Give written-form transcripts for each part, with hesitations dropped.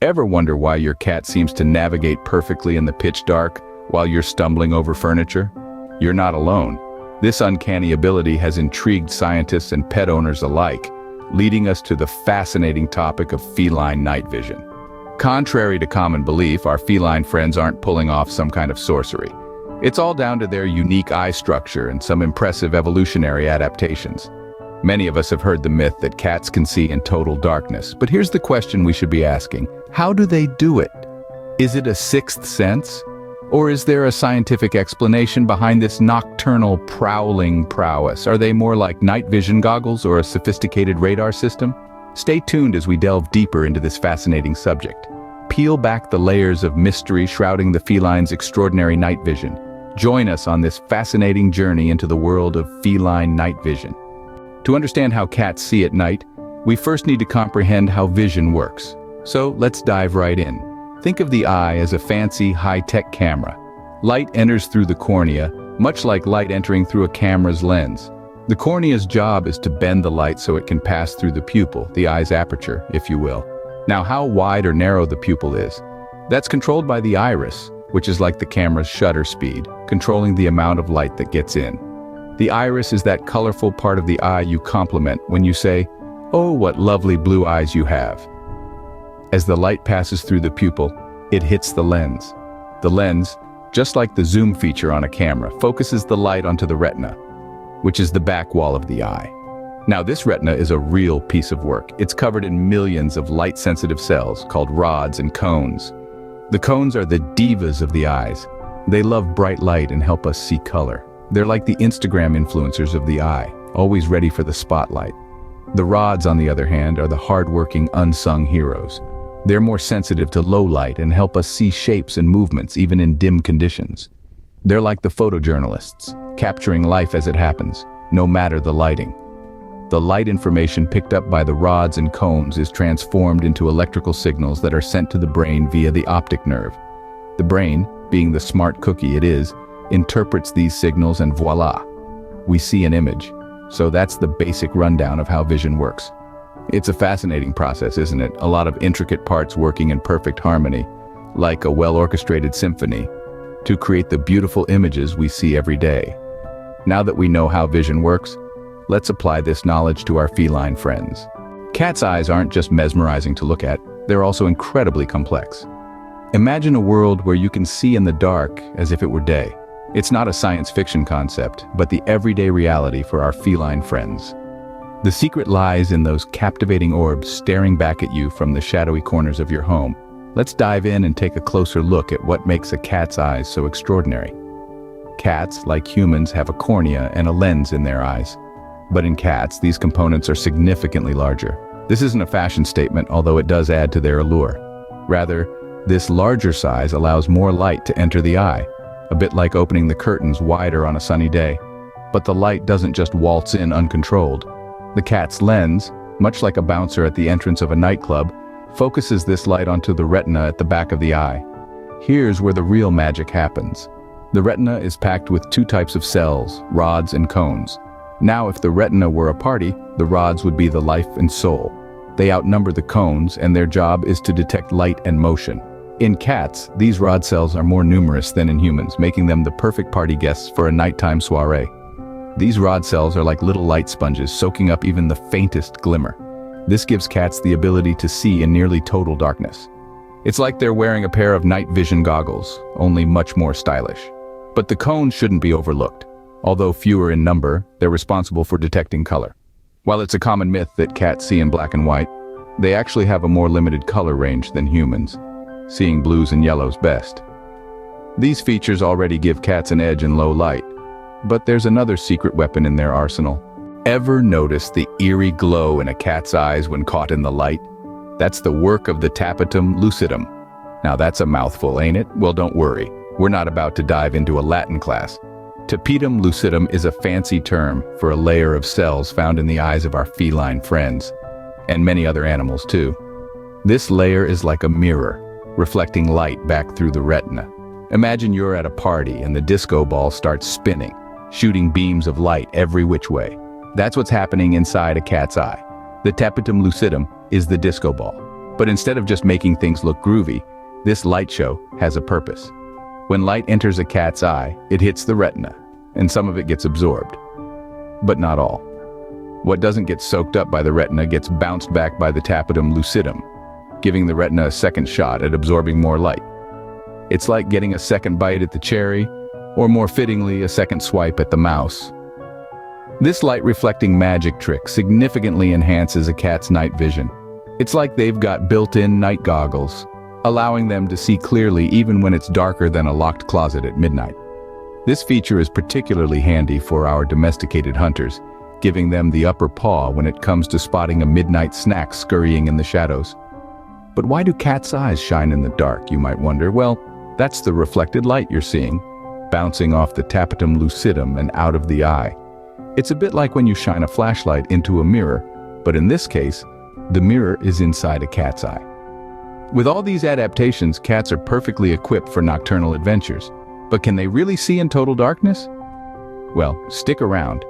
Ever wonder why your cat seems to navigate perfectly in the pitch dark while you're stumbling over furniture? You're not alone. This uncanny ability has intrigued scientists and pet owners alike, leading us to the fascinating topic of feline night vision. Contrary to common belief, our feline friends aren't pulling off some kind of sorcery. It's all down to their unique eye structure and some impressive evolutionary adaptations. Many of us have heard the myth that cats can see in total darkness, but here's the question we should be asking. How do they do it? Is it a sixth sense? Or is there a scientific explanation behind this nocturnal prowling prowess? Are they more like night vision goggles or a sophisticated radar system? Stay tuned as we delve deeper into this fascinating subject. Peel back the layers of mystery shrouding the feline's extraordinary night vision. Join us on this fascinating journey into the world of feline night vision. To understand how cats see at night, we first need to comprehend how vision works. So let's dive right in. Think of the eye as a fancy, high-tech camera. Light enters through the cornea, much like light entering through a camera's lens. The cornea's job is to bend the light so it can pass through the pupil, the eye's aperture, if you will. Now, how wide or narrow the pupil is, that's controlled by the iris, which is like the camera's shutter speed, controlling the amount of light that gets in. The iris is that colorful part of the eye you compliment when you say, "Oh, what lovely blue eyes you have." As the light passes through the pupil, it hits the lens. The lens, just like the zoom feature on a camera, focuses the light onto the retina, which is the back wall of the eye. Now, this retina is a real piece of work. It's covered in millions of light-sensitive cells called rods and cones. The cones are the divas of the eyes. They love bright light and help us see color. They're like the Instagram influencers of the eye, always ready for the spotlight. The rods, on the other hand, are the hard-working, unsung heroes. They're more sensitive to low light and help us see shapes and movements even in dim conditions. They're like the photojournalists, capturing life as it happens, no matter the lighting. The light information picked up by the rods and cones is transformed into electrical signals that are sent to the brain via the optic nerve. The brain, being the smart cookie it is, interprets these signals and voila, we see an image. So that's the basic rundown of how vision works. It's a fascinating process, isn't it? A lot of intricate parts working in perfect harmony, like a well-orchestrated symphony, to create the beautiful images we see every day. Now that we know how vision works, let's apply this knowledge to our feline friends. Cats' eyes aren't just mesmerizing to look at, they're also incredibly complex. Imagine a world where you can see in the dark as if it were day. It's not a science fiction concept, but the everyday reality for our feline friends. The secret lies in those captivating orbs staring back at you from the shadowy corners of your home. Let's dive in and take a closer look at what makes a cat's eyes so extraordinary. Cats, like humans, have a cornea and a lens in their eyes. But in cats, these components are significantly larger. This isn't a fashion statement, although it does add to their allure. Rather, this larger size allows more light to enter the eye, a bit like opening the curtains wider on a sunny day. But the light doesn't just waltz in uncontrolled. The cat's lens, much like a bouncer at the entrance of a nightclub, focuses this light onto the retina at the back of the eye. Here's where the real magic happens. The retina is packed with two types of cells, rods and cones. Now, if the retina were a party, the rods would be the life and soul. They outnumber the cones, and their job is to detect light and motion. In cats, these rod cells are more numerous than in humans, making them the perfect party guests for a nighttime soiree. These rod cells are like little light sponges, soaking up even the faintest glimmer. This gives cats the ability to see in nearly total darkness. It's like they're wearing a pair of night vision goggles, only much more stylish. But the cones shouldn't be overlooked. Although fewer in number, they're responsible for detecting color. While it's a common myth that cats see in black and white, they actually have a more limited color range than humans, seeing blues and yellows best. These features already give cats an edge in low light. But there's another secret weapon in their arsenal. Ever notice the eerie glow in a cat's eyes when caught in the light? That's the work of the tapetum lucidum. Now that's a mouthful, ain't it? Well, don't worry. We're not about to dive into a Latin class. Tapetum lucidum is a fancy term for a layer of cells found in the eyes of our feline friends, and many other animals too. This layer is like a mirror, reflecting light back through the retina. Imagine you're at a party and the disco ball starts spinning, shooting beams of light every which way. That's what's happening inside a cat's eye. The tapetum lucidum is the disco ball. But instead of just making things look groovy, this light show has a purpose. When light enters a cat's eye, it hits the retina, and some of it gets absorbed. But not all. What doesn't get soaked up by the retina gets bounced back by the tapetum lucidum, giving the retina a second shot at absorbing more light. It's like getting a second bite at the cherry, or more fittingly, a second swipe at the mouse. This light-reflecting magic trick significantly enhances a cat's night vision. It's like they've got built-in night goggles, allowing them to see clearly even when it's darker than a locked closet at midnight. This feature is particularly handy for our domesticated hunters, giving them the upper paw when it comes to spotting a midnight snack scurrying in the shadows. But why do cats' eyes shine in the dark, you might wonder? Well, that's the reflected light you're seeing, bouncing off the tapetum lucidum and out of the eye. It's a bit like when you shine a flashlight into a mirror, but in this case, the mirror is inside a cat's eye. With all these adaptations, cats are perfectly equipped for nocturnal adventures. But can they really see in total darkness? Well, stick around,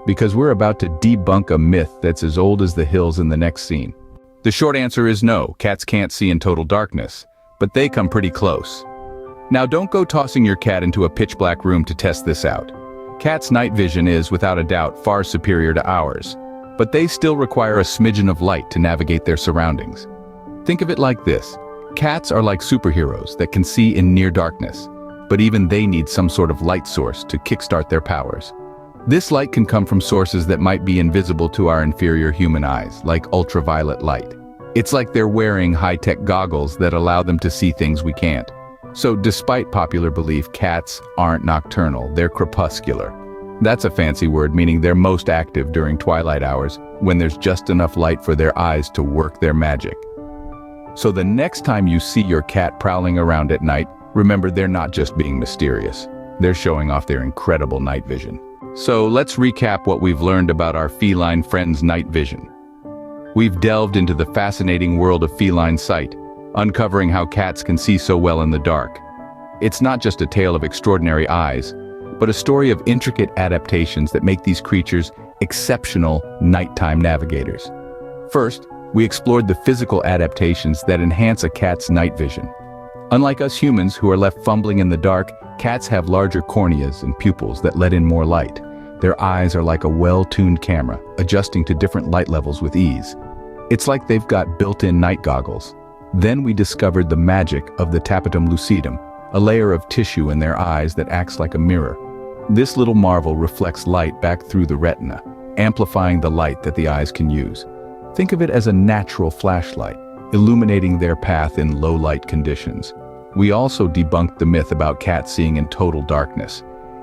because we're about to debunk a myth that's as old as the hills in the next scene. The short answer is no, cats can't see in total darkness, but they come pretty close. Now don't go tossing your cat into a pitch-black room to test this out. Cats' night vision is, without a doubt, far superior to ours, but they still require a smidgen of light to navigate their surroundings. Think of it like this. Cats are like superheroes that can see in near darkness, but even they need some sort of light source to kickstart their powers. This light can come from sources that might be invisible to our inferior human eyes, like ultraviolet light. It's like they're wearing high-tech goggles that allow them to see things we can't. So despite popular belief, cats aren't nocturnal, they're crepuscular. That's a fancy word meaning they're most active during twilight hours, when there's just enough light for their eyes to work their magic. So the next time you see your cat prowling around at night, remember they're not just being mysterious. They're showing off their incredible night vision. So let's recap what we've learned about our feline friends' night vision. We've delved into the fascinating world of feline sight, uncovering how cats can see so well in the dark. It's not just a tale of extraordinary eyes, but a story of intricate adaptations that make these creatures exceptional nighttime navigators. First, we explored the physical adaptations that enhance a cat's night vision. Unlike us humans who are left fumbling in the dark, cats have larger corneas and pupils that let in more light. Their eyes are like a well-tuned camera, adjusting to different light levels with ease. It's like they've got built-in night goggles. Then we discovered the magic of the tapetum lucidum, a layer of tissue in their eyes that acts like a mirror. This little marvel reflects light back through the retina, amplifying the light that the eyes can use. Think of it as a natural flashlight, illuminating their path in low-light conditions. We also debunked the myth about cats seeing in total darkness.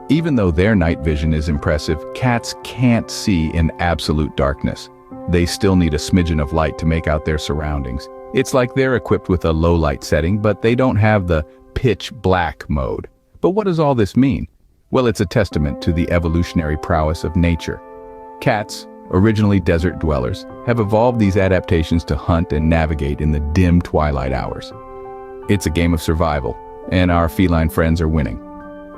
Even though their night vision is impressive, cats can't see in absolute darkness. They still need a smidgen of light to make out their surroundings. It's like they're equipped with a low-light setting, but they don't have the pitch black mode. But what does all this mean? Well, it's a testament to the evolutionary prowess of nature. Cats, originally desert dwellers, have evolved these adaptations to hunt and navigate in the dim twilight hours. It's a game of survival, and our feline friends are winning.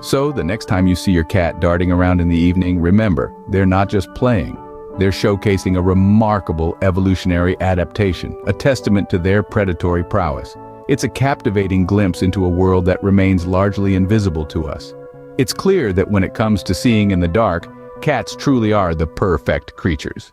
So the next time you see your cat darting around in the evening, remember, they're not just playing. They're showcasing a remarkable evolutionary adaptation, a testament to their predatory prowess. It's a captivating glimpse into a world that remains largely invisible to us. It's clear that when it comes to seeing in the dark, cats truly are the perfect creatures.